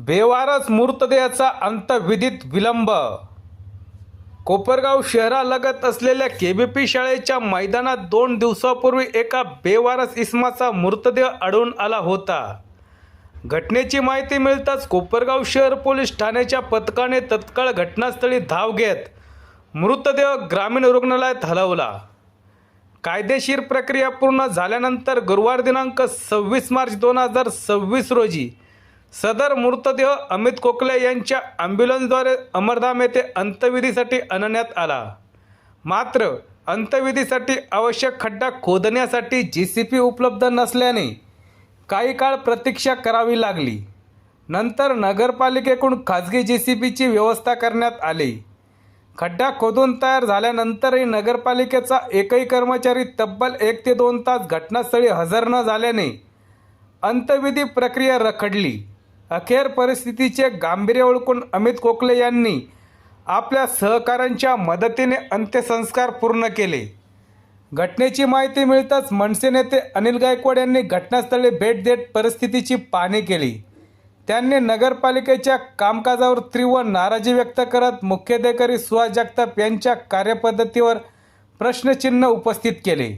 बेवारस मृतदेहाचा अंत्यविधीत विलंब। कोपरगाव शहरालगत असलेल्या केबीपी शाळेच्या मैदानात 2 दिवसापूर्वी एका बेवारस इसमाचा मृतदेह आढळून आला होता। घटनेची माहिती मिळताच कोपरगाव शहर पोलीस ठाण्याच्या पथकाने तत्काळ घटनास्थळी धाव घेत मृतदेह ग्रामीण रुग्णालयात हलवला। कायदेशीर प्रक्रिया पूर्ण झाल्यानंतर गुरुवार दिनांक 26 मार्च 2026 रोजी सदर मृतदेह अमित कोकले यांच्या ॲम्ब्युलन्सद्वारे अमरधाम येथे अंत्यविधीसाठी आणण्यात आला। मात्र अंत्यविधीसाठी आवश्यक खड्डा खोदण्यासाठी JCP उपलब्ध नसल्याने काही काळ प्रतीक्षा करावी लागली। नंतर नगरपालिकेकडून खाजगी JCPची व्यवस्था करण्यात आली। खड्डा खोदून तयार झाल्यानंतरही नगरपालिकेचा एकही कर्मचारी तब्बल 1 ते 2 तास घटनास्थळी हजर न झाल्याने अंत्यविधी प्रक्रिया रखडली। अखेर परिस्थितीचे गांभीर्य ओळखून अमित कोकले यांनी आपल्या सहकाऱ्यांच्या मदतीने अंत्यसंस्कार पूर्ण केले। घटनेची माहिती मिळताच मनसे नेते अनिल गायकवाड यांनी घटनास्थळी भेट देत परिस्थितीची पाहणी केली। त्यांनी नगरपालिकेच्या कामकाजावर तीव्र नाराजी व्यक्त करत मुख्याधिकारी सुहास जगताप यांच्या कार्यपद्धतीवर प्रश्नचिन्ह उपस्थित केले।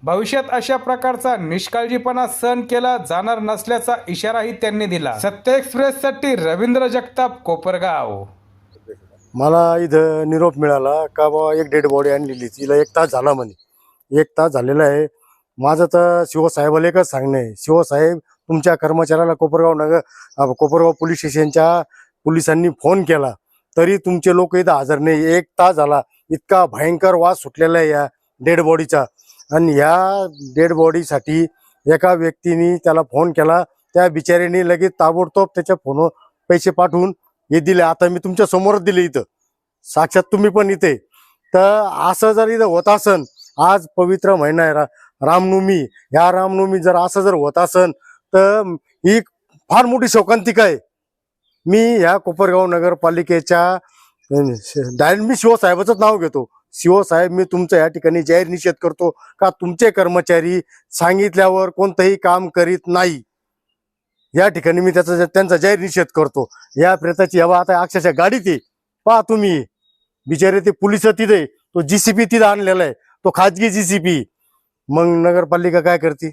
भविष्यात अशा प्रकारचा निष्काळजीपणा सहन केला जाणार नसल्याचा इशाराही त्यांनी दिला। सत्य एक्सप्रेससाठी रवींद्र जगताप, कोपरगाव। मला इथं निरोप मिळाला का बाबा एक डेड बॉडी आणलेली, तिला 1 तास झाला म्हणे। 1 तास झालेला आहे। माझं तर शिवसाहेबाला एकच सांगणं आहे, शिवसाहेब तुमच्या कर्मचाऱ्याला कोपरगाव पोलीस स्टेशनच्या पोलिसांनी फोन केला तरी तुमचे लोक इथं हजर नाही। 1 तास झाला, इतका भयंकर वास सुटलेला आहे या डेड बॉडीचा। आणि ह्या डेड बॉडीसाठी एका व्यक्तीने त्याला फोन केला, त्या बिचाऱ्याने लगेच ताबडतोब त्याच्या फोनवर पैसे पाठवून हे दिले। आता मी तुमच्या समोरच दिले, इथं साक्षात तुम्ही पण इथे। तर असं जर इथं होत असन, आज पवित्र महिना आहे रामनवमी, ह्या रामनवमी जर असं जर होत असन तर ही फार मोठी शोकांतिका आहे। मी ह्या कोपरगाव नगरपालिकेच्या डायरेक्ट मी शिवसाहेबाचंच नाव घेतो। शिवसाहेब, मी तुमचा या ठिकाणी जाहीर निषेध करतो का तुमचे कर्मचारी सांगितल्यावर कोणतंही काम करीत नाही। या ठिकाणी मी त्यांचा जाहीर निषेध करतो। या प्रेताची हवा आता अक्षरशः गाडीत आहे, पहा तुम्ही बिचारे ते पोलिस तिथे, तो JCP तिथे आणलेला आहे, तो खाजगी JCP। मग नगरपालिका काय करते?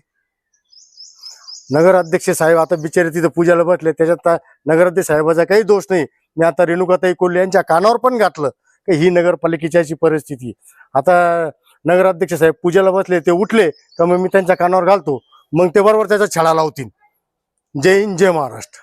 नगराध्यक्ष साहेब आता बिचारे तिथे पूजाला बसले, त्याच्यात नगराध्यक्ष साहेबाचा काही दोष नाही। मी आता रेणुकाताई कोल्हे यांच्या कानावर पण घातलं की ही नगरपालिकेची अशी परिस्थिती। आता नगराध्यक्ष साहेब पूजेला बसले, ते उठले तर मग मी त्यांच्या कानावर घालतो, मग ते बरोबर त्याचा छळा लावतील। जय हिंद, जय महाराष्ट्र।